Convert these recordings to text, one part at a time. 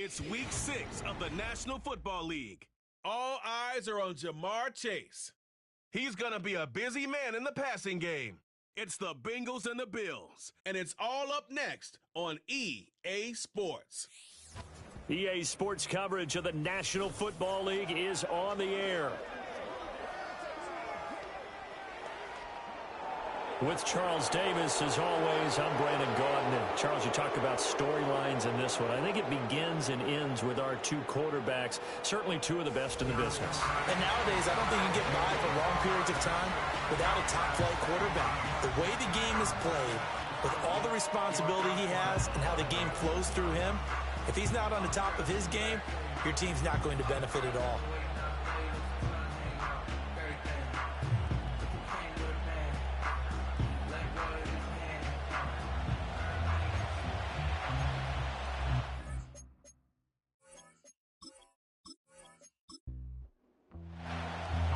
It's week 6 of the National Football League. All eyes are on Jamar Chase. He's going to be a busy man in the passing game. It's the Bengals and the Bills, and it's all up next on EA Sports. EA Sports coverage of the National Football League is on the air. With Charles Davis, as always, I'm Brandon Gaudin. Charles, you talk about storylines in this one. I think it begins and ends with our two quarterbacks, certainly two of the best in the business. And nowadays, I don't think you can get by for long periods of time without a top-flight quarterback. The way the game is played, with all the responsibility he has and how the game flows through him, if he's not on the top of his game, your team's not going to benefit at all.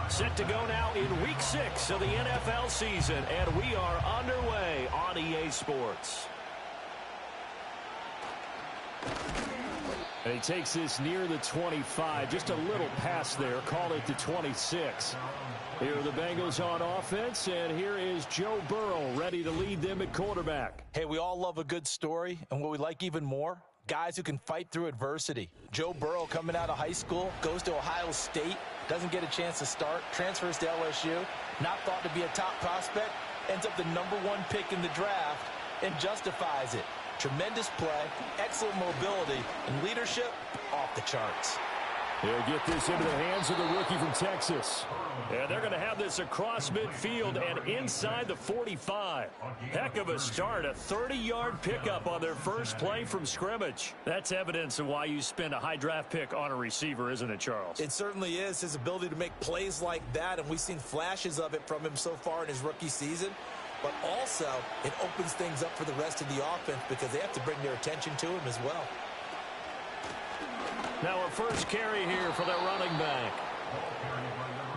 Set to go now in week 6 of the NFL season, and we are underway on EA Sports. And he takes this near the 25, just a little pass there, call it the 26. Here are the Bengals on offense, and here is Joe Burrow ready to lead them at quarterback. Hey, we all love a good story, and what we like even more, guys who can fight through adversity. Joe Burrow coming out of high school, goes to Ohio State, doesn't get a chance to start, transfers to LSU, not thought to be a top prospect, ends up the #1 pick in the draft, and justifies it. Tremendous play, excellent mobility, and leadership off the charts. They'll get this into the hands of the rookie from Texas. And they're going to have this across midfield and inside the 45. Heck of a start, a 30-yard pickup on their first play from scrimmage. That's evidence of why you spend a high draft pick on a receiver, isn't it, Charles? It certainly is, his ability to make plays like that, and we've seen flashes of it from him so far in his rookie season. But also, it opens things up for the rest of the offense because they have to bring their attention to him as well. Now a first carry here for their running back.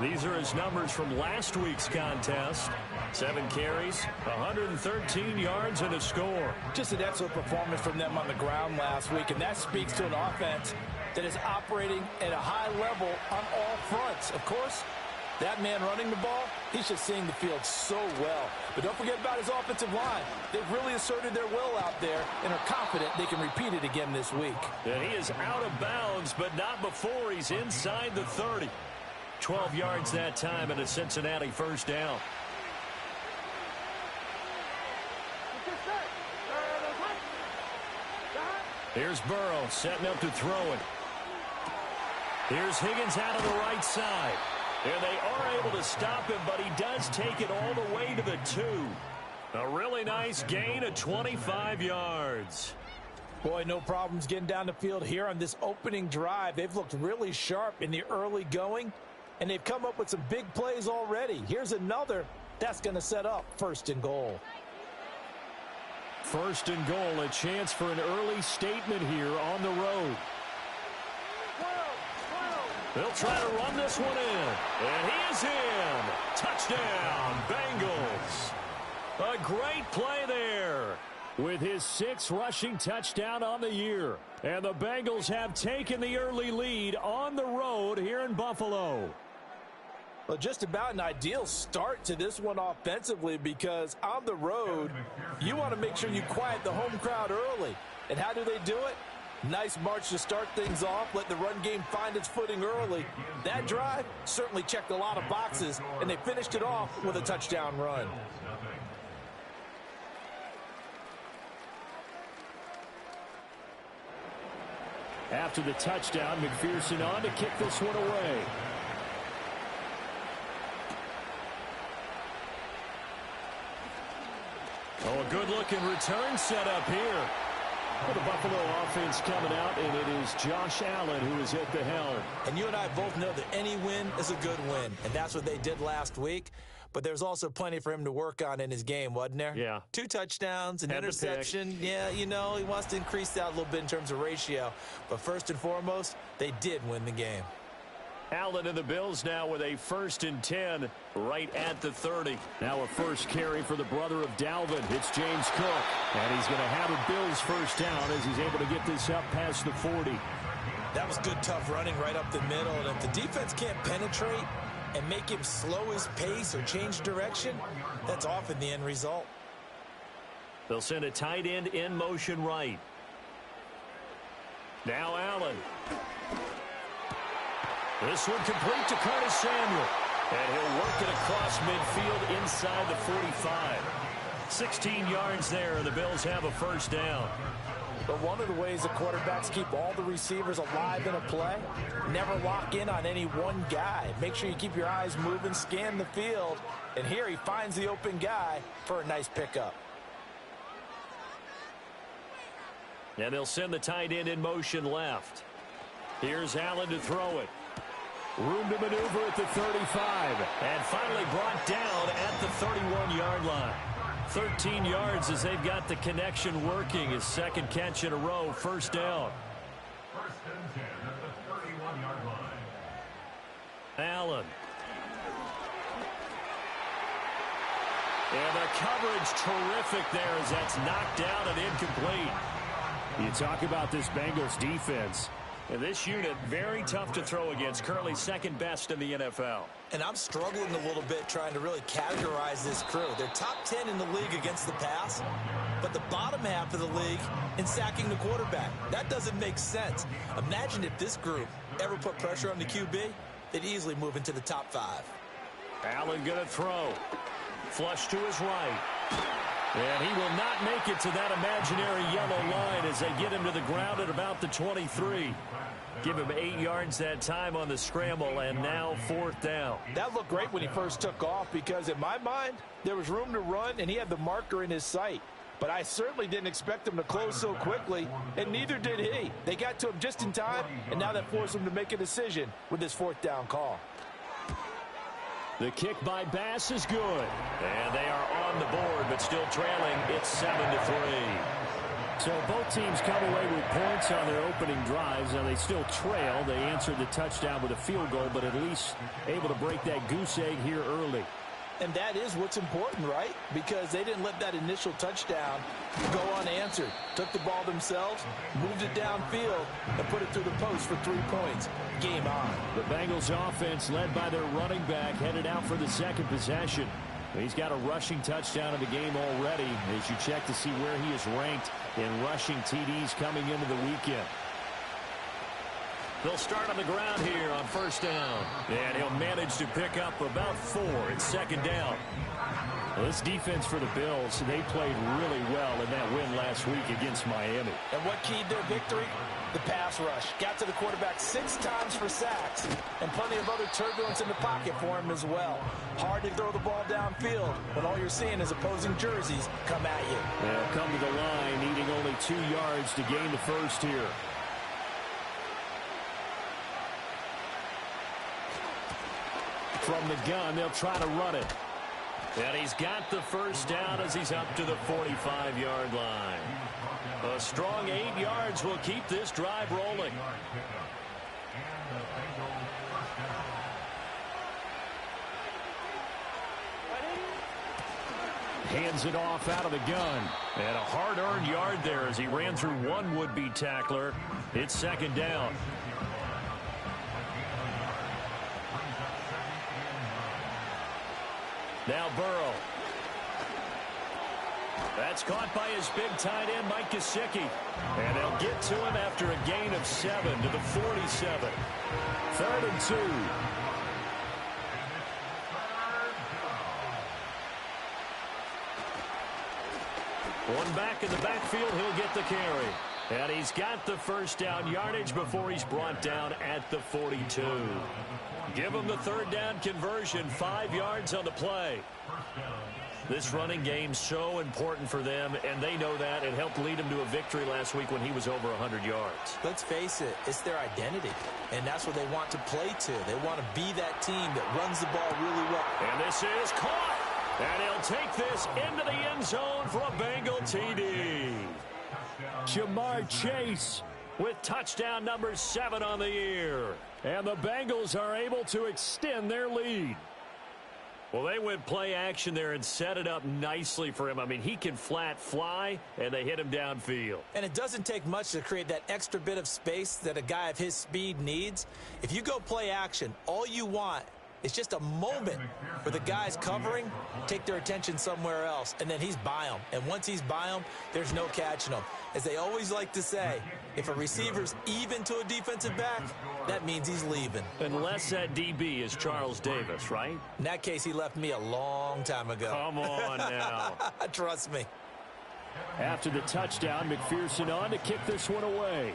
These are his numbers from last week's contest. 7 carries, 113 yards, and a score. Just an excellent performance from them on the ground last week, and that speaks to an offense that is operating at a high level on all fronts. Of course, that man running the ball, he's just seeing the field so well. But don't forget about his offensive line. They've really asserted their will out there and are confident they can repeat it again this week. And he is out of bounds, but not before he's inside the 30. 12 yards that time and a Cincinnati first down. Here's Burrow setting up to throw it. Here's Higgins out of the right side. And they are able to stop him, but he does take it all the way to the 2. A really nice gain of 25 yards. Boy, no problems getting down the field here on this opening drive. They've looked really sharp in the early going, and they've come up with some big plays already. Here's another that's going to set up 1st and goal. 1st and goal, a chance for an early statement here on the road. They'll try to run this one in, and he is in. Touchdown, Bengals. A great play there with his 6th rushing touchdown on the year. And the Bengals have taken the early lead on the road here in Buffalo. Well, just about an ideal start to this one offensively because on the road, you want to make sure you quiet the home crowd early. And how do they do it? Nice march to start things off. Let the run game find its footing early. That drive certainly checked a lot of boxes, and they finished it off with a touchdown run. After the touchdown, McPherson on to kick this one away. Oh, a good-looking return set up here. Well, the Buffalo offense coming out, and it is Josh Allen who is at the helm. And you and I both know that any win is a good win, and that's what they did last week. But there's also plenty for him to work on in his game, wasn't there? Yeah. 2 touchdowns, an interception. Yeah, you know, he wants to increase that a little bit in terms of ratio. But first and foremost, they did win the game. Allen and the Bills now with a 1st and 10 right at the 30. Now a first carry for the brother of Dalvin. It's James Cook. And he's going to have a Bills first down as he's able to get this up past the 40. That was good, tough running right up the middle. And if the defense can't penetrate and make him slow his pace or change direction, that's often the end result. They'll send a tight end in motion right. Now Allen. This one complete to Curtis Samuel. And he'll work it across midfield inside the 45. 16 yards there, and the Bills have a first down. But one of the ways the quarterbacks keep all the receivers alive in a play, never lock in on any one guy. Make sure you keep your eyes moving, scan the field. And here he finds the open guy for a nice pickup. And they'll send the tight end in motion left. Here's Allen to throw it. Room to maneuver at the 35. And finally brought down at the 31-yard line. 13 yards as they've got the connection working. His second catch in a row, first down. 1st and 10 at the 31-yard line. Allen. And the coverage terrific there as that's knocked down and incomplete. You talk about this Bengals defense. And this unit, very tough to throw against, currently second best in the NFL. And I'm struggling a little bit trying to really categorize this crew. They're top 10 in the league against the pass, but the bottom half of the league in sacking the quarterback. That doesn't make sense. Imagine if this group ever put pressure on the QB, they'd easily move into the top 5. Allen going to throw. Flush to his right. And he will not make it to that imaginary yellow line as they get him to the ground at about the 23. Give him 8 yards that time on the scramble, and now 4th down. That looked great when he first took off because, in my mind, there was room to run, and he had the marker in his sight. But I certainly didn't expect him to close so quickly, and neither did he. They got to him just in time, and now that forced him to make a decision with this 4th down call. The kick by Bass is good. And they are on the board, but still trailing. It's 7-3. So both teams come away with points on their opening drives. Now they still trail. They answered the touchdown with a field goal, but at least able to break that goose egg here early. And that is what's important, right? Because they didn't let that initial touchdown go unanswered. Took the ball themselves, moved it downfield, and put it through the post for 3 points. Game on. The Bengals offense, led by their running back, headed out for the second possession. He's got a rushing touchdown in the game already as you check to see where he is ranked in rushing TDs coming into the weekend. They'll start on the ground here on first down. And he'll manage to pick up about 4. It's 2nd down. Well, this defense for the Bills, they played really well in that win last week against Miami. And what keyed their victory? The pass rush. Got to the quarterback 6 times for sacks, and plenty of other turbulence in the pocket for him as well. Hard to throw the ball downfield when all you're seeing is opposing jerseys come at you. They'll come to the line, needing only 2 yards to gain the first here. From the gun, they'll try to run it. And he's got the first down as he's up to the 45-yard line. A strong 8 yards will keep this drive rolling. Hands it off out of the gun. And a hard-earned yard there as he ran through one would-be tackler. It's 2nd down. Now Burrow. That's caught by his big tight end, Mike Gesicki. And they'll get to him after a gain of 7 to the 47. 3rd and 2. One back in the backfield, he'll get the carry. And he's got the first down yardage before he's brought down at the 42. Give him the 3rd down conversion, 5 yards on the play. This running game's so important for them, and they know that. It helped lead him to a victory last week when he was over 100 yards. Let's face it, it's their identity, and that's what they want to play to. They want to be that team that runs the ball really well. And this is caught. And he'll take this into the end zone for a Bengal TD. Jamar Chase with touchdown number 7 on the year. And the Bengals are able to extend their lead. Well, they went play action there and set it up nicely for him. I mean, he can flat fly, and they hit him downfield. And it doesn't take much to create that extra bit of space that a guy of his speed needs. If you go play action, all you want is just a moment where the guys covering take their attention somewhere else, and then he's by them. And once he's by them, there's no catching him. As they always like to say, if a receiver's even to a defensive back, that means he's leaving. Unless that DB is Charles Davis, right? In that case, he left me a long time ago. Come on now. Trust me. After the touchdown, McPherson on to kick this one away.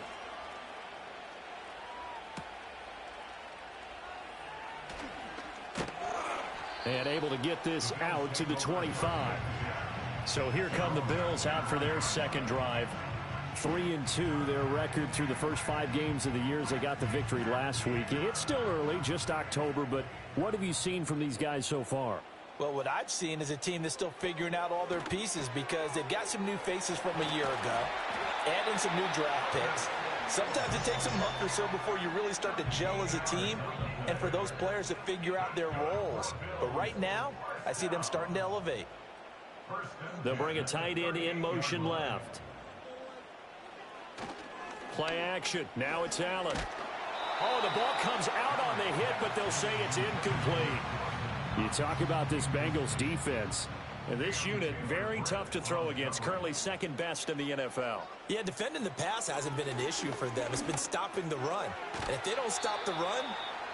And able to get this out to the 25. So here come the Bills out for their second drive. 3-2, their record through the first 5 games of the year as they got the victory last week. It's still early, just October, but what have you seen from these guys so far? Well, what I've seen is a team that's still figuring out all their pieces because they've got some new faces from a year ago, adding some new draft picks. Sometimes it takes a month or so before you really start to gel as a team and for those players to figure out their roles. But right now, I see them starting to elevate. They'll bring a tight end in motion left. Play action. Now it's Allen. Oh, the ball comes out on the hit, but they'll say it's incomplete. You talk about this Bengals defense. And this unit, very tough to throw against, currently second best in the NFL. Yeah, defending the pass hasn't been an issue for them. It's been stopping the run. And if they don't stop the run,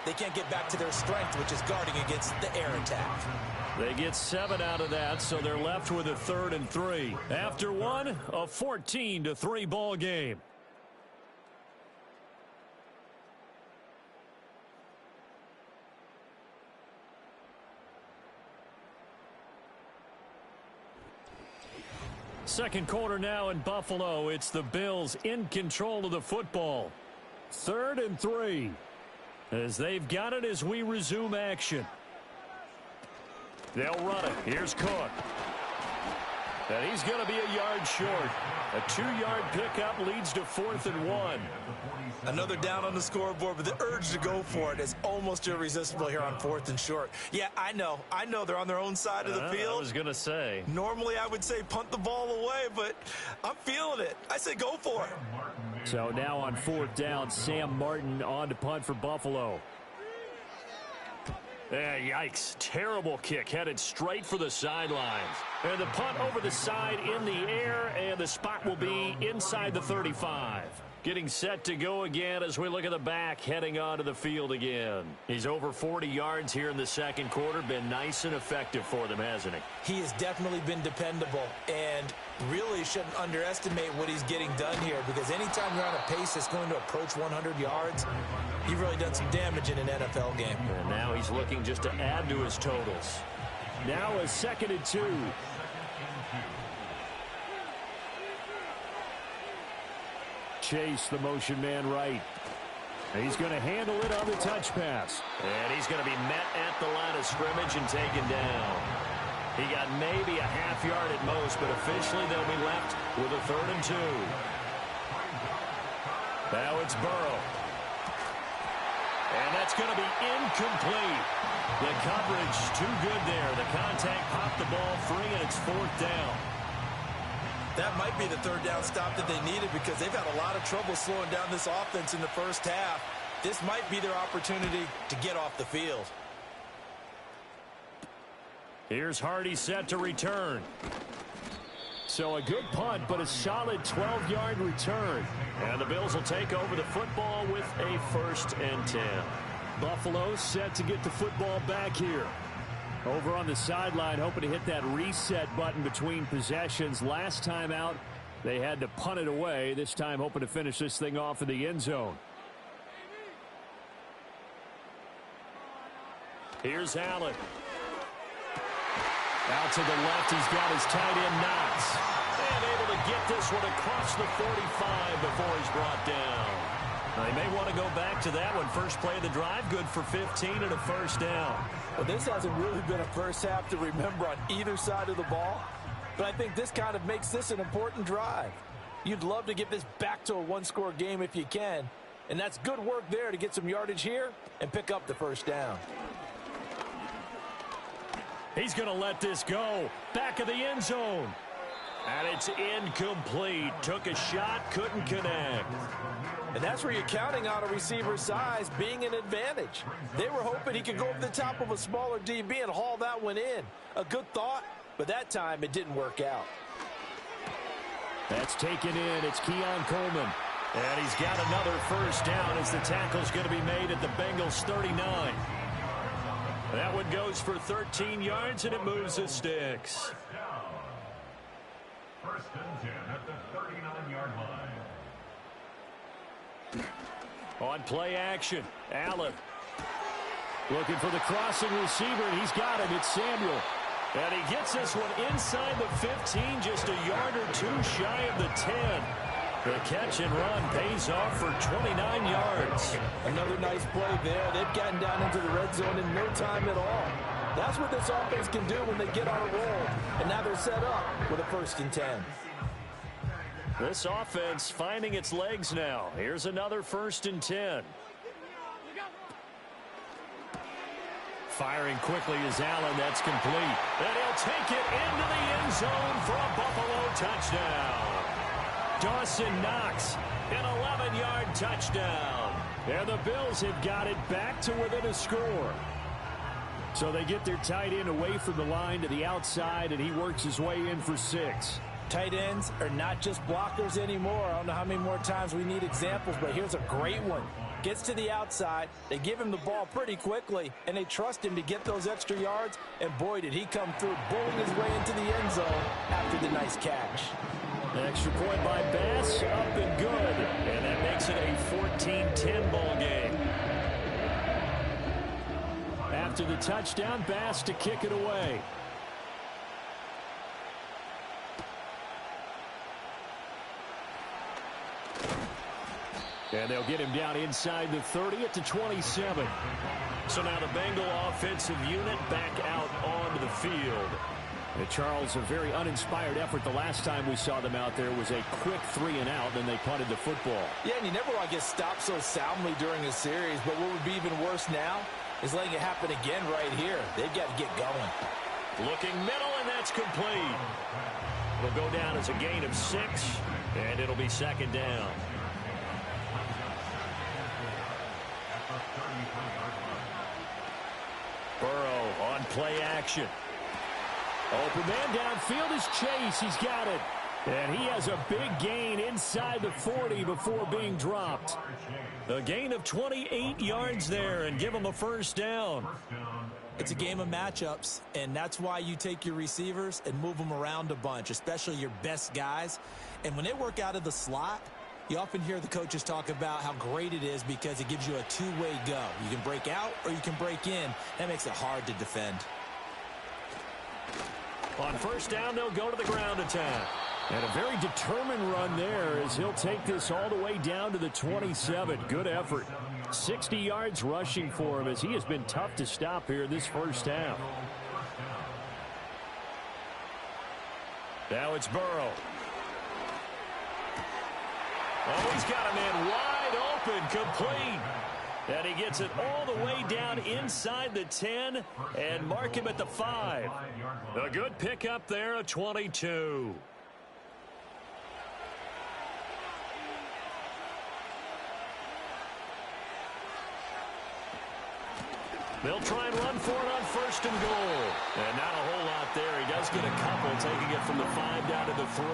they can't get back to their strength, which is guarding against the air attack. They get 7 out of that, so they're left with a 3rd and 3. After one, a 14-3 ball game. Second quarter now in Buffalo. It's the Bills in control of the football. 3rd and 3. As they've got it as we resume action. They'll run it. Here's Cook. And he's going to be a yard short. A 2-yard pickup leads to 4th and 1. Another down on the scoreboard, but the urge to go for it is almost irresistible here on 4th and short. Yeah, I know they're on their own side of the field. I was going to say. Normally I would say punt the ball away, but I'm feeling it. I say go for it. So now on 4th down, Sam Martin on to punt for Buffalo. Yikes. Terrible kick headed straight for the sidelines. And the punt over the side in the air, and the spot will be inside the 35. Getting set to go again as we look at the back, heading onto the field again. He's over 40 yards here in the second quarter. Been nice and effective for them, hasn't he? He has definitely been dependable, and really shouldn't underestimate what he's getting done here, because anytime you're on a pace that's going to approach 100 yards, you've really done some damage in an NFL game. And now he's looking just to add to his totals. Now a 2nd and 2. Chase, the motion man right. He's going to handle it on the touch pass. And he's going to be met at the line of scrimmage and taken down. He got maybe a half yard at most, but officially they'll be left with a 3rd and 2. Now it's Burrow. And that's going to be incomplete. The coverage too good there. The contact popped the ball free, and it's 4th down. That might be the 3rd down stop that they needed, because they've had a lot of trouble slowing down this offense in the first half. This might be their opportunity to get off the field. Here's Hardy set to return. So a good punt, but a solid 12-yard return. And the Bills will take over the football with a 1st and 10. Buffalo set to get the football back here. Over on the sideline, hoping to hit that reset button between possessions. Last time out, they had to punt it away. This time, hoping to finish this thing off in the end zone. Here's Allen. Out to the left, he's got his tight end Knox. And able to get this one across the 45 before he's brought down. They may want to go back to that one. First play of the drive, good for 15 and a 1st down. Well, this hasn't really been a first half to remember on either side of the ball, but I think this kind of makes this an important drive. You'd love to get this back to a 1-score game if you can, And that's good work there to get some yardage here and pick up the first down. He's going to let this go. Back of the end zone. And it's incomplete. Took a shot, couldn't connect. And that's where you're counting on a receiver's size being an advantage. They were hoping he could go over the top of a smaller DB and haul that one in. A good thought, but that time it didn't work out. That's taken in. It's Keon Coleman. And he's got another first down as the tackle's going to be made at the Bengals 39. That one goes for 13 yards, and it moves the sticks. First and 10 at the 39-yard line. On play action, Allen looking for the crossing receiver, and he's got it. It's Samuel. And he gets this one inside the 15, just a yard or two shy of the 10. The catch and run pays off for 29 yards. Another nice play there. They've gotten down into the red zone in no time at all. That's what this offense can do when they get on a roll. And now they're set up with a 1st and 10. This offense finding its legs now. Here's another 1st and 10. Firing quickly is Allen. That's complete. And he'll take it into the end zone for a Buffalo touchdown. Dawson Knox, an 11-yard touchdown. And the Bills have got it back to within a score. So they get their tight end away from the line to the outside, and he works his way in for 6. Tight ends are not just blockers anymore. I don't know how many more times we need examples, but here's a great one. Gets to the outside, they give him the ball pretty quickly, and they trust him to get those extra yards, and boy, did he come through, bowling his way into the end zone after the nice catch. An extra point by Bass, up and good, and that makes it a 14-10 ball game. After the touchdown, Bass to kick it away. And they'll get him down inside the 30 at the 27. So now the Bengal offensive unit back out onto the field. And Charles, a very uninspired effort the last time we saw them out there was a quick 3-and-out, then they punted the football. Yeah, and you never want to get stopped so soundly during a series, but what would be even worse now is letting it happen again right here. They've got to get going. Looking middle, and that's complete. It'll go down as a gain of 6, and it'll be 2nd down. Burrow on play action. Open man downfield is Chase. He's got it. And he has a big gain inside the 40 before being dropped. A gain of 28 yards there and give him a 1st down. It's a game of matchups, and that's why you take your receivers and move them around a bunch, especially your best guys. And when they work out of the slot, you often hear the coaches talk about how great it is because it gives you a two-way go. You can break out or you can break in. That makes it hard to defend. On 1st down, they'll go to the ground attack. And a very determined run there as he'll take this all the way down to the 27. Good effort. 60 yards rushing for him as he has been tough to stop here this first half. Now it's Burrow. Oh, he's got a man wide open, complete. And he gets it all the way down inside the 10 and mark him at the 5. A good pickup there, a 22. They'll try and run for it on 1st and goal. And not a whole lot there. He does get a couple, taking it from the 5 down to the 3.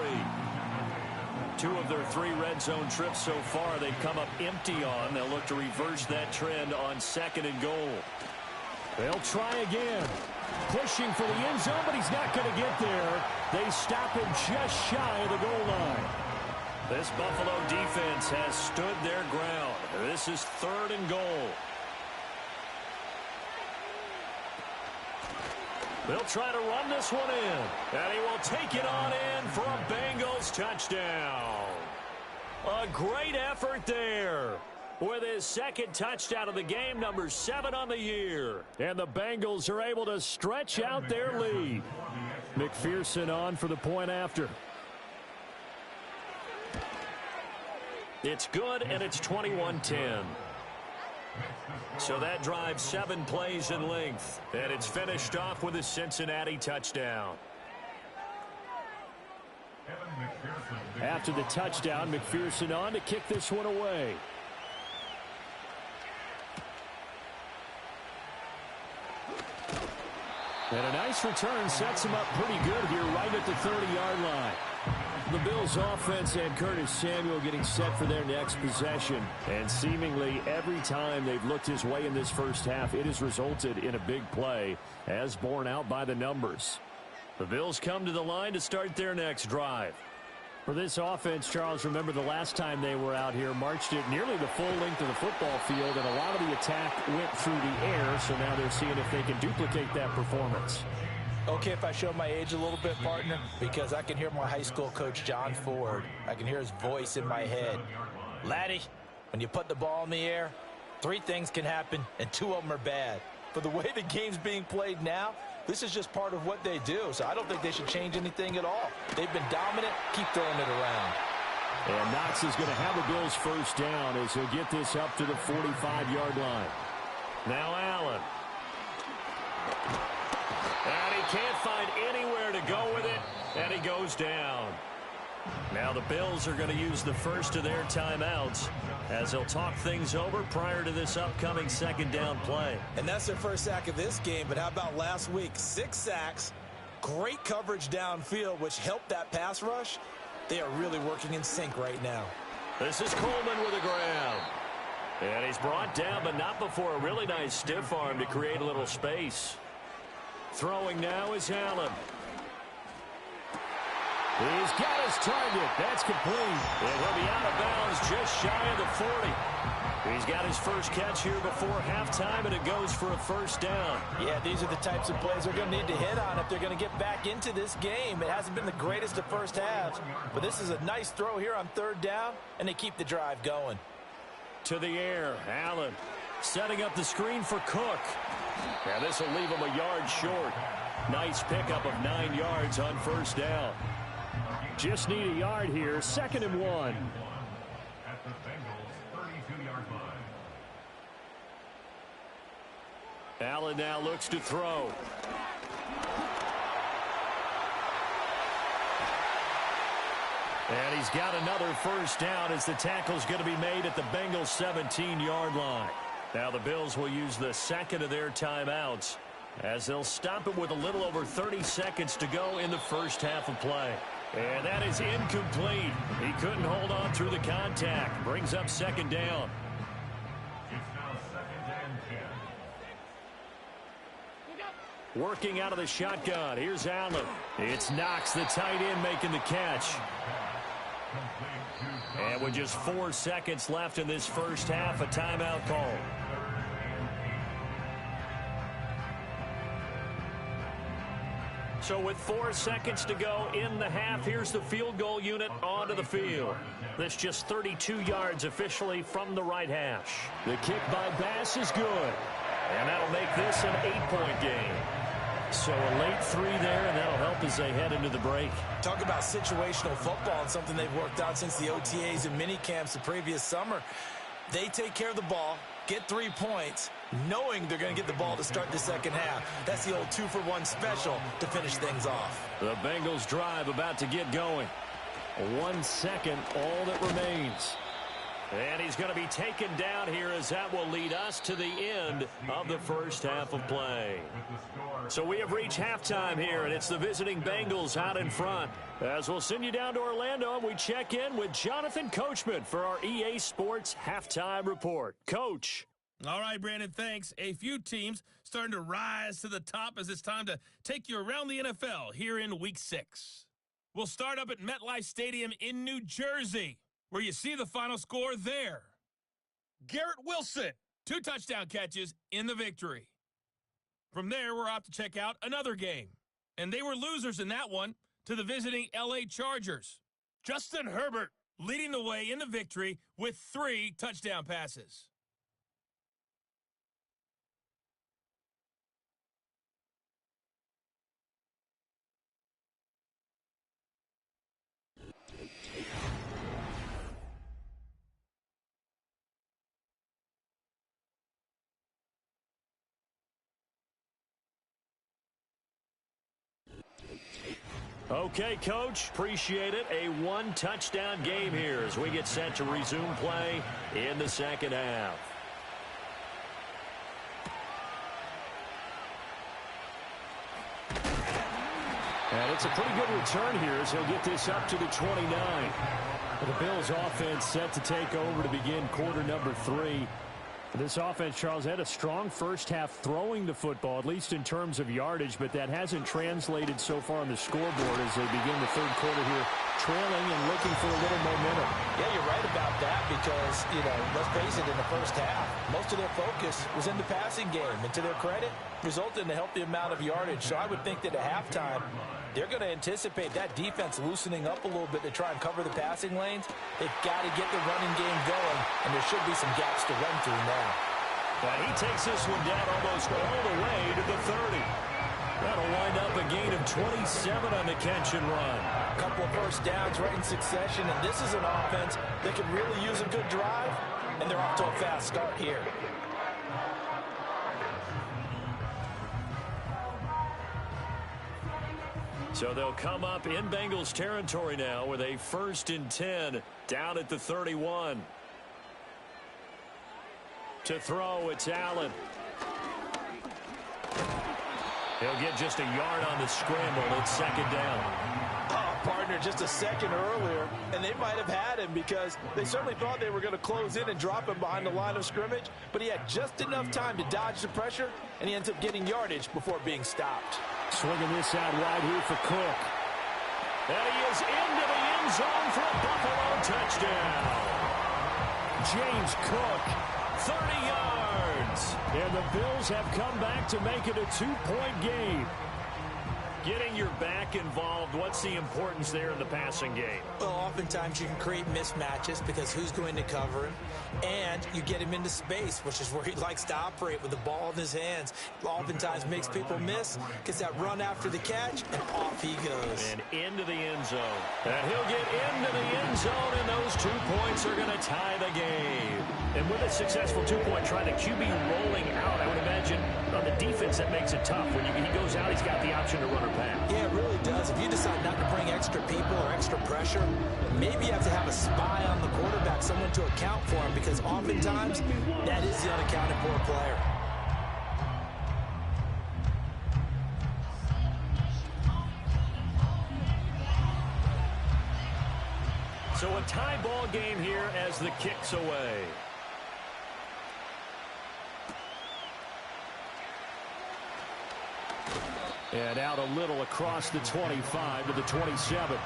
2 of their 3 red zone trips so far they've come up empty on. They'll look to reverse that trend on 2nd and goal. They'll try again. Pushing for the end zone, but he's not going to get there. They stop him just shy of the goal line. This Buffalo defense has stood their ground. This is 3rd and goal. They'll try to run this one in. And he will take it on in for a Bengals touchdown. A great effort there. With his 2nd touchdown of the game, number 7 on the year. And the Bengals are able to stretch out their lead. McPherson on for the point after. It's good, and it's 21-10. So that drive 7 plays in length, and it's finished off with a Cincinnati touchdown. After the touchdown, McPherson on to kick this one away. And a nice return sets him up pretty good here right at the 30-yard line. The Bills offense and Curtis Samuel getting set for their next possession. And seemingly every time they've looked his way in this first half, it has resulted in a big play, as borne out by the numbers. The Bills come to the line to start their next drive. For this offense, Charles, remember the last time they were out here, marched it nearly the full length of the football field, and a lot of the attack went through the air, so now they're seeing if they can duplicate that performance. Okay, if I show my age a little bit, partner, because I can hear my high school coach, John Ford. I can hear his voice in my head. Laddie, when you put the ball in the air, 3 things can happen, and 2 of them are bad. For the way the game's being played now, this is just part of what they do, so I don't think they should change anything at all. They've been dominant. Keep throwing it around. And Knox is going to have the Bills first down as he'll get this up to the 45-yard line. Now Allen. And he can't find anywhere to go with it, and he goes down. Now the Bills are going to use the first of their timeouts as they'll talk things over prior to this upcoming second down play. And that's their first sack of this game, but how about last week? 6 sacks, great coverage downfield, which helped that pass rush. They are really working in sync right now. This is Coleman with a grab. And he's brought down, but not before a really nice stiff arm to create a little space. Throwing now is Allen. He's got his target. That's complete. And he'll be out of bounds just shy of the 40. He's got his first catch here before halftime, and it goes for a first down. Yeah, these are the types of plays they're going to need to hit on if they're going to get back into this game. It hasn't been the greatest of first halves, but this is a nice throw here on 3rd down, and they keep the drive going. To the air, Allen setting up the screen for Cook. Now this will leave him a yard short. Nice pickup of 9 yards on first down. Just need a yard here, 2nd and 1. At the Bengals' 32-yard line. Allen now looks to throw. And he's got another first down as the tackle's going to be made at the Bengals' 17-yard line. Now the Bills will use the second of their timeouts as they'll stop it with a little over 30 seconds to go in the first half of play. And that is incomplete. He couldn't hold on through the contact. Brings up 2nd down. It's now 2nd and 10. Working out of the shotgun. Here's Allen. It's Knox, the tight end, making the catch. And with just 4 seconds left in this first half, a timeout call. So with 4 seconds to go in the half, here's the field goal unit onto the field. This just 32 yards officially from the right hash. The kick by Bass is good. And that'll make this an 8-point game. So a late 3 there, and that'll help as they head into the break. Talk about situational football and something they've worked out since the OTAs and mini camps the previous summer. They take care of the ball, get 3 points, knowing they're going to get the ball to start the second half. That's the old 2-for-1 special to finish things off. The Bengals drive about to get going. 1 second, all that remains. And he's going to be taken down here as that will lead us to the end of the first half of play. So we have reached halftime here, and it's the visiting Bengals out in front. As we'll send you down to Orlando, and we check in with Jonathan Coachman for our EA Sports Halftime Report. Coach. All right, Brandon, thanks. A few teams starting to rise to the top as it's time to take you around the NFL here in Week 6. We'll start up at MetLife Stadium in New Jersey, where you see the final score there. Garrett Wilson, 2 touchdown catches in the victory. From there, we're off to check out another game. And they were losers in that one to the visiting LA Chargers. Justin Herbert leading the way in the victory with 3 touchdown passes. Okay, Coach, appreciate it. A one-touchdown game here as we get set to resume play in the second half. And it's a pretty good return here as he'll get this up to the 29. The Bills offense set to take over to begin quarter number 3. This offense, Charles, had a strong first half throwing the football, at least in terms of yardage, but that hasn't translated so far on the scoreboard as they begin the third quarter here, trailing and looking for a little momentum. Yeah, you're right about that because, let's face it, in the first half, most of their focus was in the passing game. And to their credit, resulted in a healthy amount of yardage. So I would think that at halftime, they're going to anticipate that defense loosening up a little bit to try and cover the passing lanes. They've got to get the running game going, and there should be some gaps to run through now. And he takes this one down almost all the way to the 30. That'll wind up a gain of 27 on the catch and run. A couple of first downs right in succession, and this is an offense that could really use a good drive, and they're off to a fast start here. So they'll come up in Bengals territory now with a 1st and 10 down at the 31. To throw, it's Allen. He'll get just a yard on the scramble. It's second down. Partner just a second earlier, and they might have had him because they certainly thought they were going to close in and drop him behind the line of scrimmage, but he had just enough time to dodge the pressure, and he ends up getting yardage before being stopped. Swinging this out wide here for Cook. And he is into the end zone for a Buffalo touchdown. James Cook, 30 yards. And the Bills have come back to make it a 2-point game. Getting your back involved, what's the importance there in the passing game? Well, oftentimes you can create mismatches because who's going to cover him, and you get him into space, which is where he likes to operate with the ball in his hands. Oftentimes makes people miss, gets that run after the catch, and off he goes. And into the end zone. And he'll get into the end zone, and those 2 points are going to tie the game. And with a successful 2-point try, the QB rolling out, I would imagine on the defense that makes it tough. When he goes out, he's got the option to run or pass. Yeah, it really does. If you decide not to bring extra people or extra pressure, maybe you have to have a spy on the quarterback, someone to account for him, because oftentimes that is the unaccounted for player. So a tie ball game here as the kick's away. And out a little across the 25 to the 27.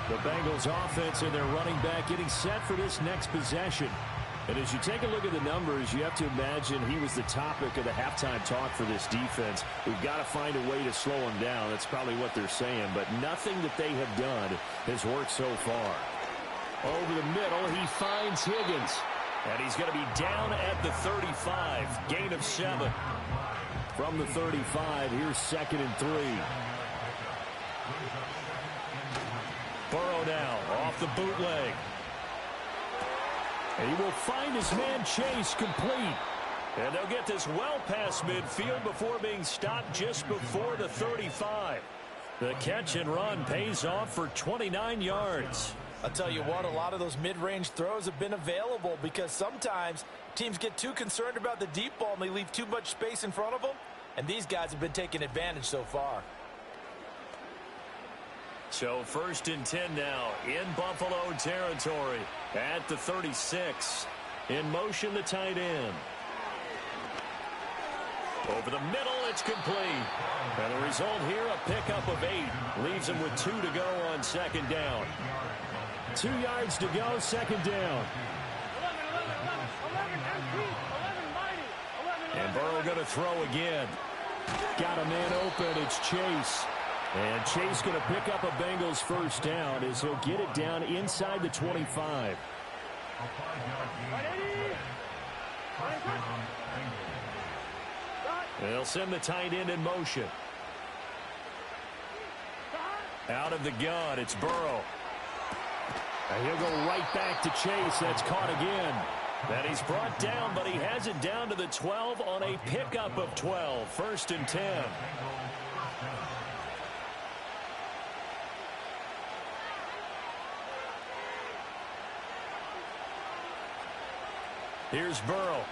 The Bengals offense and their running back getting set for this next possession. And as you take a look at the numbers, you have to imagine he was the topic of the halftime talk for this defense. We've got to find a way to slow him down. That's probably what they're saying. But nothing that they have done has worked so far. Over the middle, he finds Higgins. And he's going to be down at the 35. Gain of 7. From the 35, here's 2nd and 3. Burrow now off the bootleg. And he will find his man Chase complete. And they'll get this well past midfield before being stopped just before the 35. The catch and run pays off for 29 yards. I'll tell you what, a lot of those mid-range throws have been available because sometimes teams get too concerned about the deep ball and they leave too much space in front of them. And these guys have been taking advantage so far. So 1st and 10 now in Buffalo territory at the 36. In motion, the tight end. Over the middle, it's complete. And the result here, a pickup of 8. Leaves him with 2 to go on 2nd down. 2 yards to go, 2nd down. And Burrow going to throw again. Got a man open, it's Chase. And Chase going to pick up a Bengals 1st down as he'll get it down inside the 25. They'll send the tight end in motion. Out of the gun, it's Burrow. And he'll go right back to Chase. That's caught again. And he's brought down, but he has it down to the 12 on a pickup of 12. 1st and 10. Here's Burrow.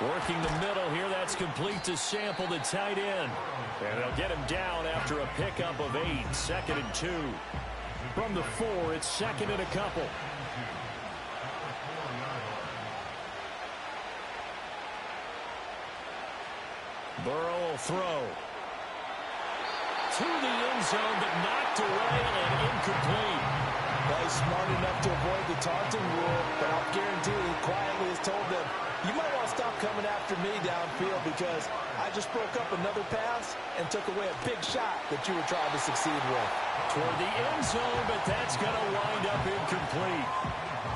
Working the middle here. That's complete to Sample, the tight end. And they'll get him down after a pickup of 8. 2nd and 2. From the 4, it's 2nd and a couple. Burrow will throw. To the end zone, but knocked away and incomplete. Well, he's smart enough to avoid the taunting rule, but I'll guarantee he quietly has told them, you might want to stop coming after me downfield because I just broke up another pass and took away a big shot that you were trying to succeed with. Toward the end zone, but that's going to wind up incomplete.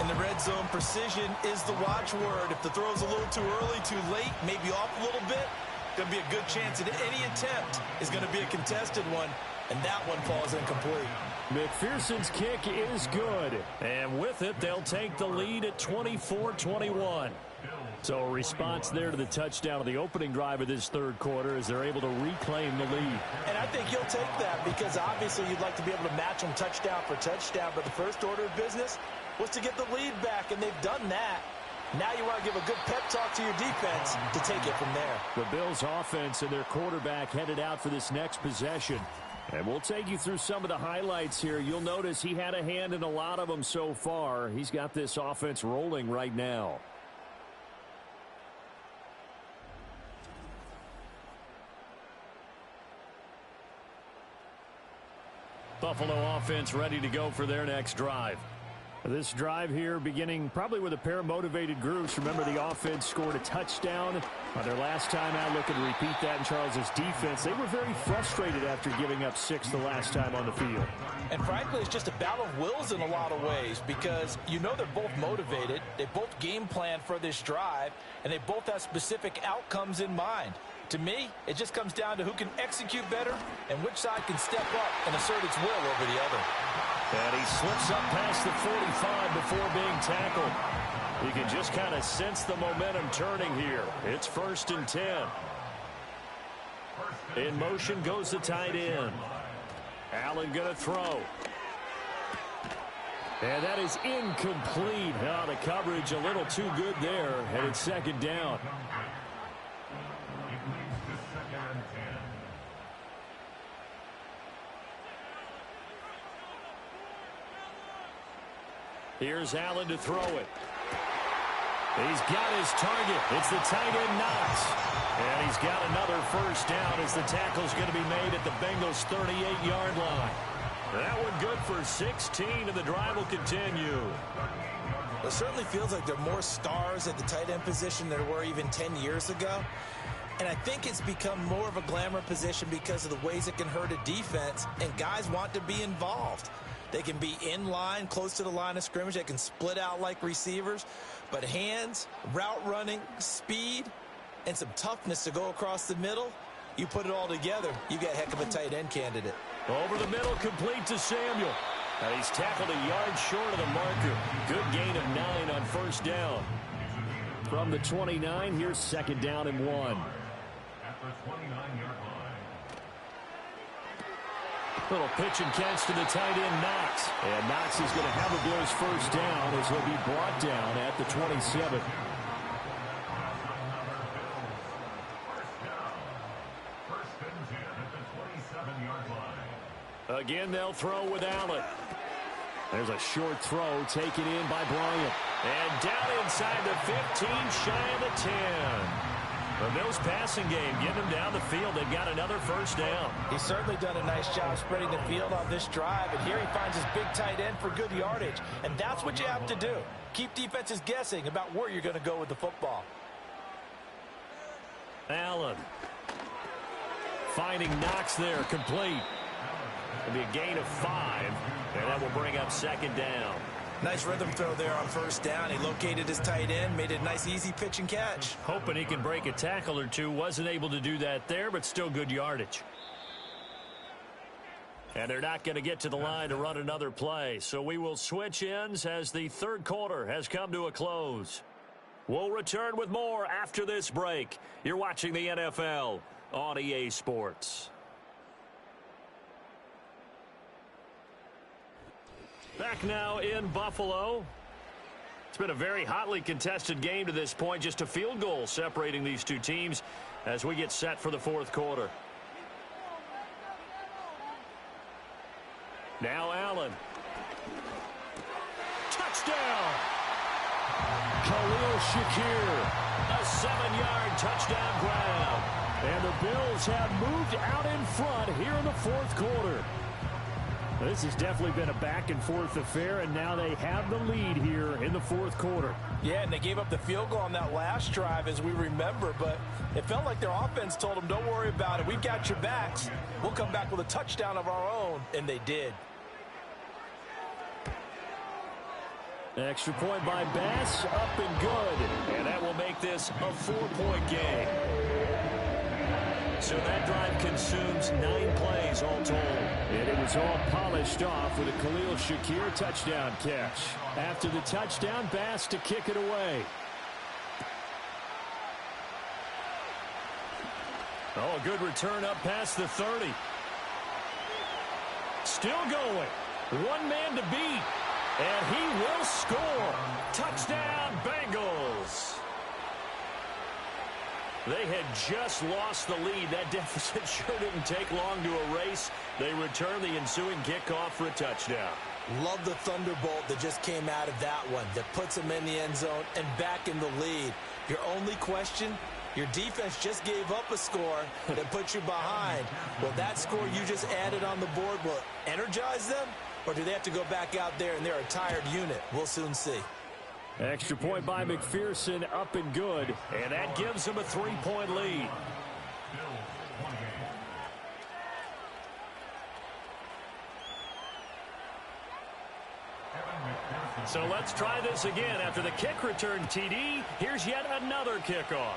In the red zone, precision is the watchword. If the throw's a little too early, too late, maybe off a little bit, going to be a good chance that any attempt is going to be a contested one, and that one falls incomplete. McPherson's kick is good, and with it, they'll take the lead at 24-21. So a response there to the touchdown of the opening drive of this third quarter as they're able to reclaim the lead. And I think he'll take that because obviously you'd like to be able to match them touchdown for touchdown, but the first order of business was to get the lead back, and they've done that. Now you want to give a good pep talk to your defense to take it from there. The Bills offense and their quarterback headed out for this next possession. And we'll take you through some of the highlights here. You'll notice he had a hand in a lot of them so far. He's got this offense rolling right now. Buffalo offense ready to go for their next drive. This drive here beginning probably with a pair of motivated groups. Remember, the offense scored a touchdown on their last time out. Looking to repeat that in Charles's defense. They were very frustrated after giving up 6 the last time on the field. And frankly, it's just a battle of wills in a lot of ways because you know they're both motivated. They both game plan for this drive, and they both have specific outcomes in mind. To me, it just comes down to who can execute better and which side can step up and assert its will over the other. And he slips up past the 45 before being tackled. You can just kind of sense the momentum turning here. It's 1st and 10. In motion goes the tight end. Allen going to throw. And that is incomplete. Now the coverage a little too good there, and it's 2nd down. Here's Allen to throw it. He's got his target. It's the tight end Knox. And he's got another 1st down as the tackle's going to be made at the Bengals' 38-yard line. That one good for 16, and the drive will continue. It certainly feels like there are more stars at the tight end position than there were even 10 years ago. And I think it's become more of a glamour position because of the ways it can hurt a defense, and guys want to be involved. They can be in line, close to the line of scrimmage. They can split out like receivers. But hands, route running, speed, and some toughness to go across the middle, you put it all together, you got a heck of a tight end candidate. Over the middle, complete to Samuel. And he's tackled a yard short of the marker. Good gain of 9 on 1st down. From the 29, here's 2nd down and 1. At the 29-yard line. Little pitch and catch to the tight end, Knox. And Knox is going to have a Bills 1st down as he'll be brought down at the 27. Again, they'll throw with Allen. There's a short throw taken in by Bryant. And down inside the 15, shy of the 10. The Bills passing game, getting them down the field. They've got another 1st down. He's certainly done a nice job spreading the field on this drive, and here he finds his big tight end for good yardage. And that's what you have to do. Keep defenses guessing about where you're going to go with the football. Allen finding Knox there, complete. It'll be a gain of 5, and that will bring up 2nd down. Nice rhythm throw there on 1st down. He located his tight end, made it a nice, easy pitch and catch. Hoping he can break a tackle or two. Wasn't able to do that there, but still good yardage. And they're not going to get to the line to run another play. So we will switch ends as the third quarter has come to a close. We'll return with more after this break. You're watching the NFL on EA Sports. Back now in Buffalo. It's been a very hotly contested game to this point. Just a field goal separating these two teams as we get set for the fourth quarter. Now Allen. Touchdown! Khalil Shakir. A 7-yard touchdown grab. And the Bills have moved out in front here in the fourth quarter. This has definitely been a back-and-forth affair, and now they have the lead here in the fourth quarter. Yeah, and they gave up the field goal on that last drive, as we remember, but it felt like their offense told them, don't worry about it. We've got your backs. We'll come back with a touchdown of our own, and they did. Extra point by Bass, up and good. And that will make this a 4-point game. So that drive consumes 9 plays all told. And it was all polished off with a Khalil Shakir touchdown catch. After the touchdown, Bass to kick it away. Oh, a good return up past the 30. Still going. One man to beat. And he will score. Touchdown, Bengals. They had just lost the lead. That deficit sure didn't take long to erase. They return the ensuing kickoff for a touchdown. Love the thunderbolt that just came out of that one, that puts them in the end zone and back in the lead. Your only question, your defense just gave up a score that put you behind. Will that score you just added on the board will energize them? Or do they have to go back out there and they're a tired unit? We'll soon see. Extra point by McPherson, up and good. And that gives them a 3-point lead. So let's try this again. After the kick return TD, here's yet another kickoff.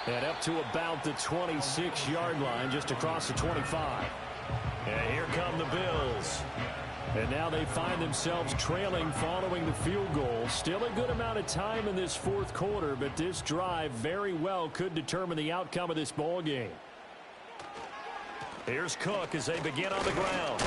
And up to about the 26-yard line, just across the 25. And here come the Bills. And now they find themselves trailing following the field goal. Still a good amount of time in this fourth quarter, but this drive very well could determine the outcome of this ball game. Here's Cook as they begin on the ground.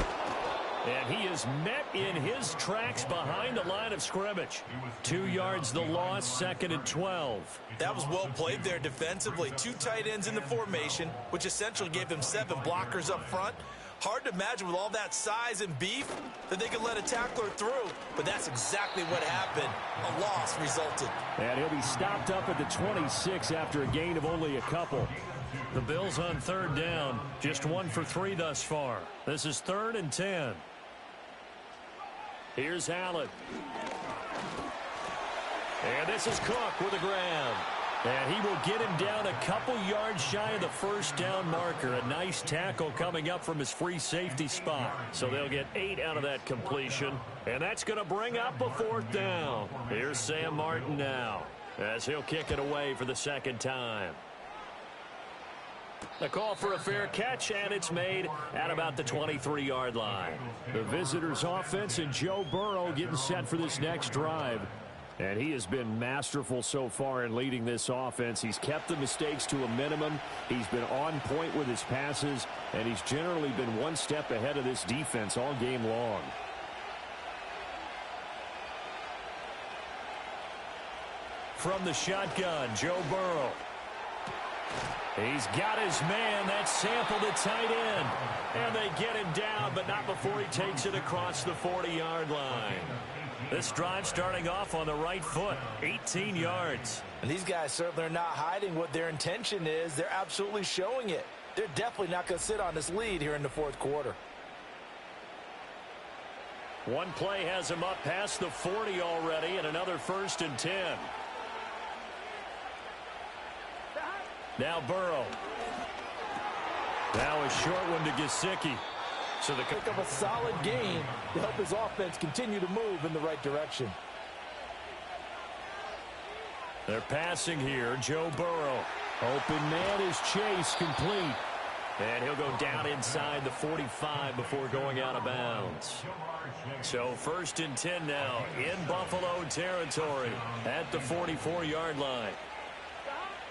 And he is met in his tracks behind the line of scrimmage. 2 yards the loss, 2nd and 12. That was well played there defensively. 2 tight ends in the formation, which essentially gave them 7 blockers up front. Hard to imagine with all that size and beef that they could let a tackler through. But that's exactly what happened. A loss resulted. And he'll be stopped up at the 26 after a gain of only a couple. The Bills on 3rd down. Just 1 for 3 thus far. This is 3rd and 10. Here's Allen. And this is Cook with a grab. And he will get him down a couple yards shy of the first down marker. A nice tackle coming up from his free safety spot. So they'll get 8 out of that completion. And that's going to bring up a 4th down. Here's Sam Martin now as he'll kick it away for the 2nd time. A call for a fair catch, and it's made at about the 23-yard line. The visitors' offense and Joe Burrow getting set for this next drive. And he has been masterful so far in leading this offense. He's kept the mistakes to a minimum. He's been on point with his passes, and he's generally been one step ahead of this defense all game long. From the shotgun, Joe Burrow. He's got his man. That's Sample, the tight end. And they get him down, but not before he takes it across the 40-yard line. This drive starting off on the right foot, 18 yards. And these guys certainly are not hiding what their intention is. They're absolutely showing it. They're definitely not going to sit on this lead here in the fourth quarter. One play has him up past the 40 already, and another 1st and 10. Now Burrow. Now a short one to Gesicki. So the pick up a solid gain to help his offense continue to move in the right direction. They're passing here. Joe Burrow. Open man is Chase, complete. And he'll go down inside the 45 before going out of bounds. So 1st and 10 now in Buffalo territory at the 44-yard line.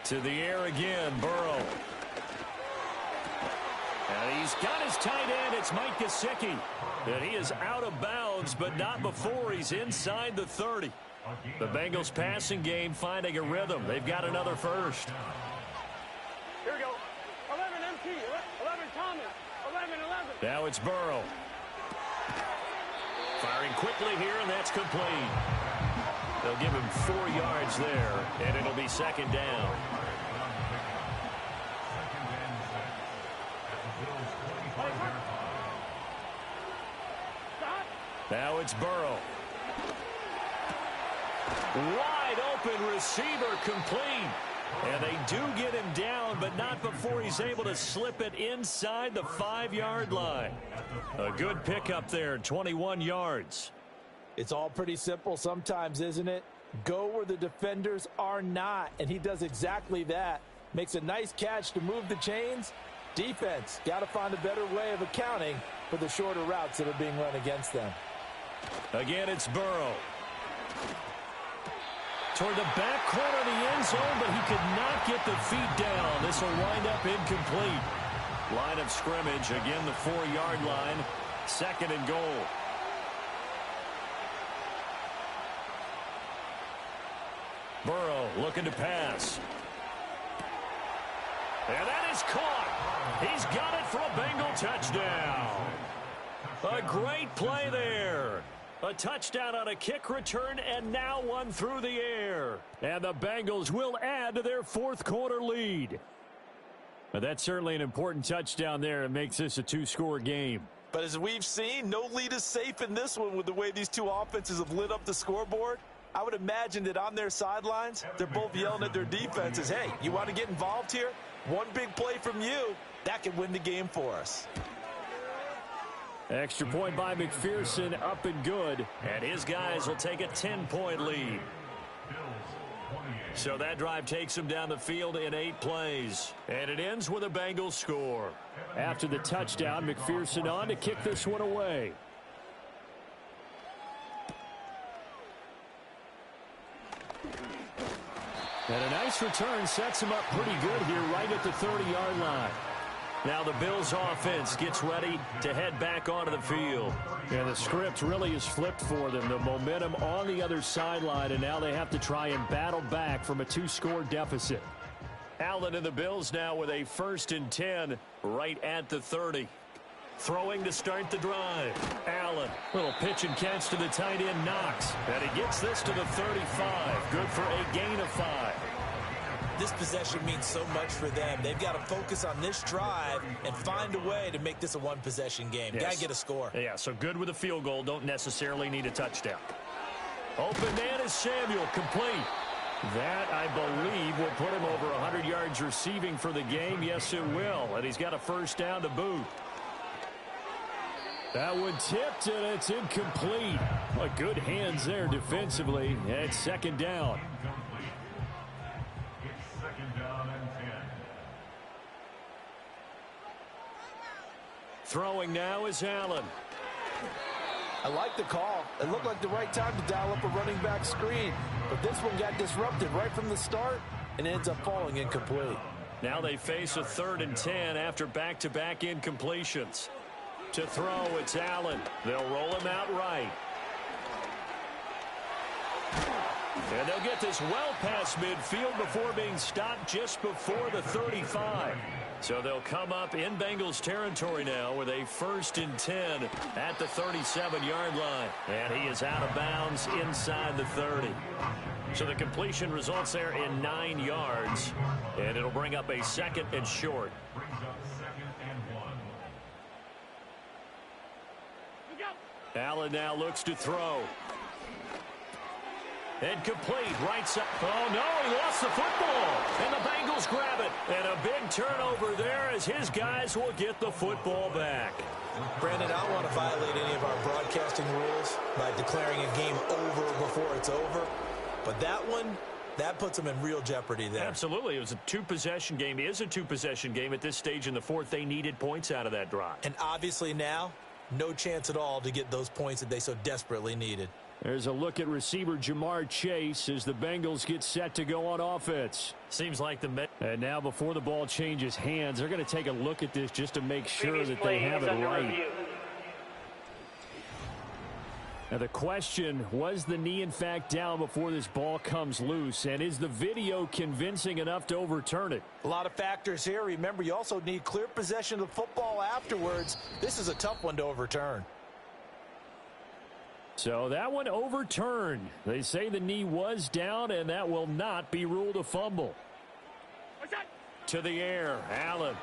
To the air again, Burrow. And he's got his tight end. It's Mike Gesicki. And he is out of bounds, but not before he's inside the 30. The Bengals passing game finding a rhythm. They've got another first. Here we go. 11 MT, 11 Thomas, 11. Now it's Burrow. Firing quickly here, and that's complete. They'll give him 4 yards there, and it'll be second down. Now it's Burrow. Wide open receiver complete. And they do get him down, but not before he's able to slip it inside the 5-yard line. A good pickup there, 21 yards. It's all pretty simple sometimes, isn't it? Go where the defenders are not, and he does exactly that. Makes a nice catch to move the chains. Defense, got to find a better way of accounting for the shorter routes that are being run against them. Again, it's Burrow. Toward the back corner of the end zone, but he could not get the feet down. This will wind up incomplete. Line of scrimmage, again the 4-yard line. Second and goal. Burrow looking to pass. And that is caught. He's got it for a Bengal touchdown. A great play there. A touchdown on a kick return, and now one through the air. And the Bengals will add to their fourth-quarter lead. But that's certainly an important touchdown there. It makes this a 2-score game. But as we've seen, no lead is safe in this one with the way these two offenses have lit up the scoreboard. I would imagine that on their sidelines, they're both yelling at their defenses, hey, you want to get involved here? One big play from you, that could win the game for us. Extra point by McPherson, up and good. And his guys will take a 10-point lead. So that drive takes him down the field in 8 plays. And it ends with a Bengals score. After the touchdown, McPherson on to kick this one away. And a nice return sets him up pretty good here right at the 30-yard line. Now the Bills offense gets ready to head back onto the field. And the script really is flipped for them. The momentum on the other sideline, and now they have to try and battle back from a 2-score deficit. Allen and the Bills now with a 1st and 10 right at the 30. Throwing to start the drive. Allen, little pitch and catch to the tight end, Knox. And he gets this to the 35. Good for a gain of 5. This possession means so much for them. They've got to focus on this drive and find a way to make this a one-possession game. Yes. Got to get a score. Yeah, so good with a field goal. Don't necessarily need a touchdown. Open man is Samuel, complete. That, I believe, will put him over 100 yards receiving for the game. Yes, it will. And he's got a first down to boot. That one tipped, and it's incomplete. Well, good hands there defensively. And it's second down. Throwing now is Allen. I like the call. It looked like the right time to dial up a running back screen. But this one got disrupted right from the start and ends up falling incomplete. Now they face a 3rd and 10 after back-to-back incompletions. To throw, it's Allen. They'll roll him out right. And they'll get this well past midfield before being stopped just before the 35. So they'll come up in Bengals territory now with a 1st and 10 at the 37-yard line. And he is out of bounds inside the 30. So the completion results there in 9 yards. And it'll bring up a 2nd and short. Allen now looks to throw. And complete, right side. Oh, no, he lost the football. And the Bengals grab it. And a big turnover there as his guys will get the football back. Brandon, I don't want to violate any of our broadcasting rules by declaring a game over before it's over. But that one, that puts them in real jeopardy there. Absolutely. It was a 2-possession game. It is a 2-possession game at this stage in the 4th. They needed points out of that drive. And obviously now, no chance at all to get those points that they so desperately needed. There's a look at receiver Jamar Chase as the Bengals get set to go on offense. Seems like and now before the ball changes hands, they're going to take a look at this just to make sure that they have it right. Now the question, was the knee in fact down before this ball comes loose? And is the video convincing enough to overturn it? A lot of factors here. Remember, you also need clear possession of the football afterwards. This is a tough one to overturn. So that one overturned. They say the knee was down, and that will not be ruled a fumble. To the air, Allen.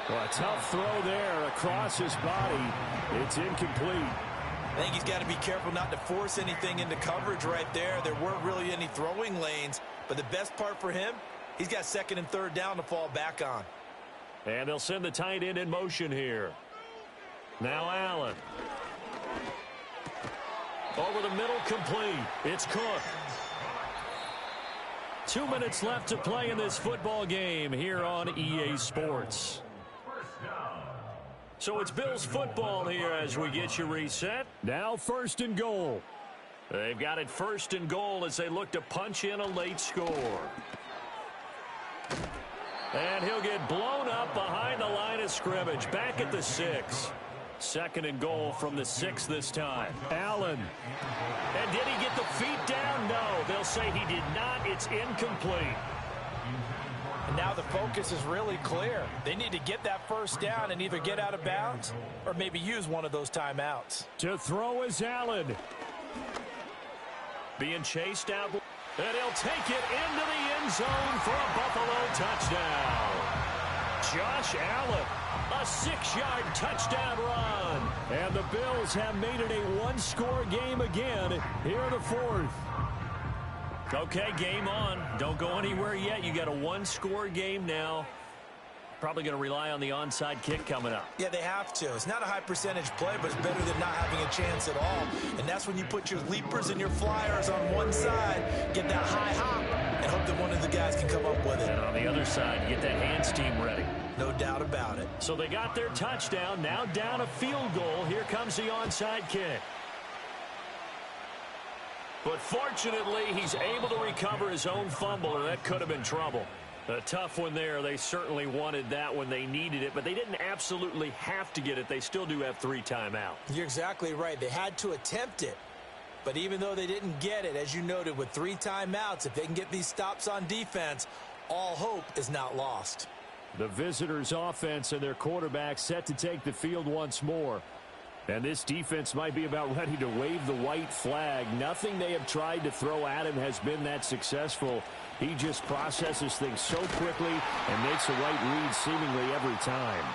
Well, a tough throw there across his body. It's incomplete. I think he's got to be careful not to force anything into coverage right there. There weren't really any throwing lanes, but the best part for him, he's got second and third down to fall back on. And they'll send the tight end in motion here. Now Allen. Over the middle, complete. It's Cook. 2 minutes left to play in this football game here on EA Sports. So it's Bills football here as we get you reset. Now first and goal. They've got it first and goal as they look to punch in a late score. And he'll get blown up behind the line of scrimmage. Back at the 6. Second and goal from the 6 this time. Allen. And did he get the feet down? No. They'll say he did not. It's incomplete. And now the focus is really clear. They need to get that first down and either get out of bounds or maybe use one of those timeouts. To throw is Allen. Being chased out. And he'll take it into the end zone for a Buffalo touchdown. Josh Allen. A 6-yard touchdown run. And the Bills have made it a one-score game again here in the 4th. Okay, game on. Don't go anywhere yet. You got a one-score game now. Probably going to rely on the onside kick coming up. Yeah, they have to. It's not a high percentage play, but it's better than not having a chance at all. And that's when you put your leapers and your flyers on one side, get that high hop, and hope that one of the guys can come up with it. And on the other side, get that hands team ready. No doubt about it. So they got their touchdown. Now down a field goal. Here comes the onside kick. But fortunately, he's able to recover his own fumble, or that could have been trouble. A tough one there. They certainly wanted that when they needed it, but they didn't absolutely have to get it. They still do have 3 timeouts. You're exactly right. They had to attempt it. But even though they didn't get it, as you noted, with 3 timeouts, if they can get these stops on defense, all hope is not lost. The visitors' offense and their quarterback set to take the field once more. And this defense might be about ready to wave the white flag. Nothing they have tried to throw at him has been that successful. He just processes things so quickly and makes the right read seemingly every time.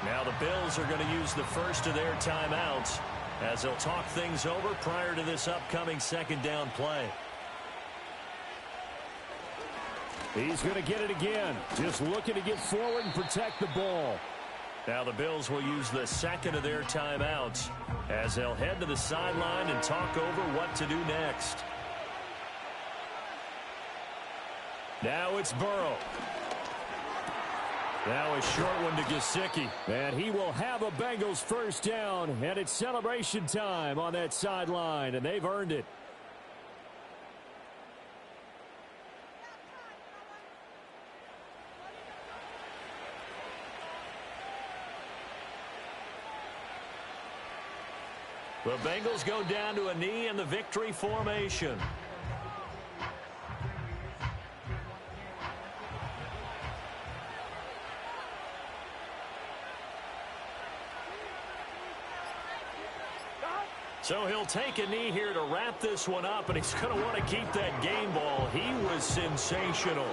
Now the Bills are going to use the first of their timeouts as they'll talk things over prior to this upcoming second down play. He's going to get it again. Just looking to get forward and protect the ball. Now the Bills will use the second of their timeouts as they'll head to the sideline and talk over what to do next. Now it's Burrow. Now a short one to Gesicki. And he will have a Bengals first down. And it's celebration time on that sideline. And they've earned it. The Bengals go down to a knee in the victory formation. So he'll take a knee here to wrap this one up, and he's going to want to keep that game ball. He was sensational.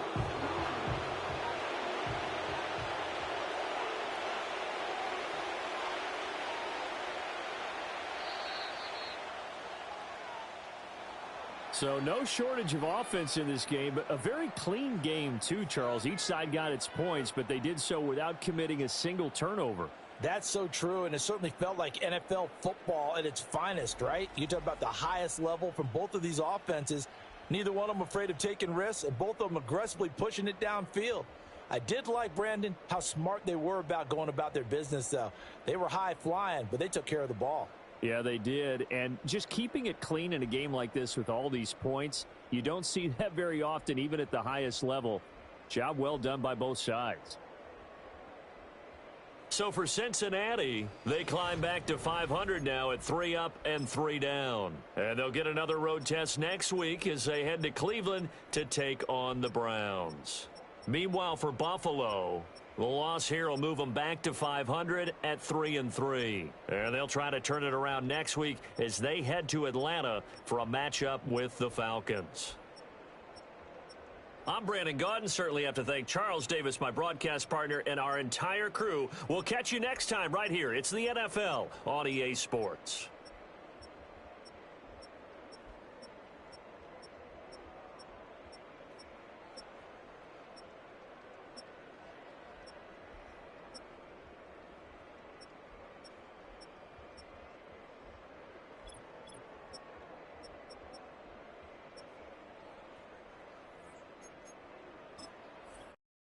So no shortage of offense in this game, but a very clean game too, Charles. Each side got its points, but they did so without committing a single turnover. That's so true, and it certainly felt like NFL football at its finest, right? You talk about the highest level from both of these offenses. Neither one of them afraid of taking risks, and both of them aggressively pushing it downfield. I did like, Brandon, how smart they were about going about their business, though. They were high-flying, but they took care of the ball. Yeah, they did. And just keeping it clean in a game like this with all these points, you don't see that very often, even at the highest level. Job well done by both sides. So for Cincinnati, they climb back to 500 now at 3 up and 3 down. And they'll get another road test next week as they head to Cleveland to take on the Browns. Meanwhile, for Buffalo, the loss here will move them back to 500 at 3-3. And they'll try to turn it around next week as they head to Atlanta for a matchup with the Falcons. I'm Brandon Gaudin. Certainly have to thank Charles Davis, my broadcast partner, and our entire crew. We'll catch you next time right here. It's the NFL on EA Sports.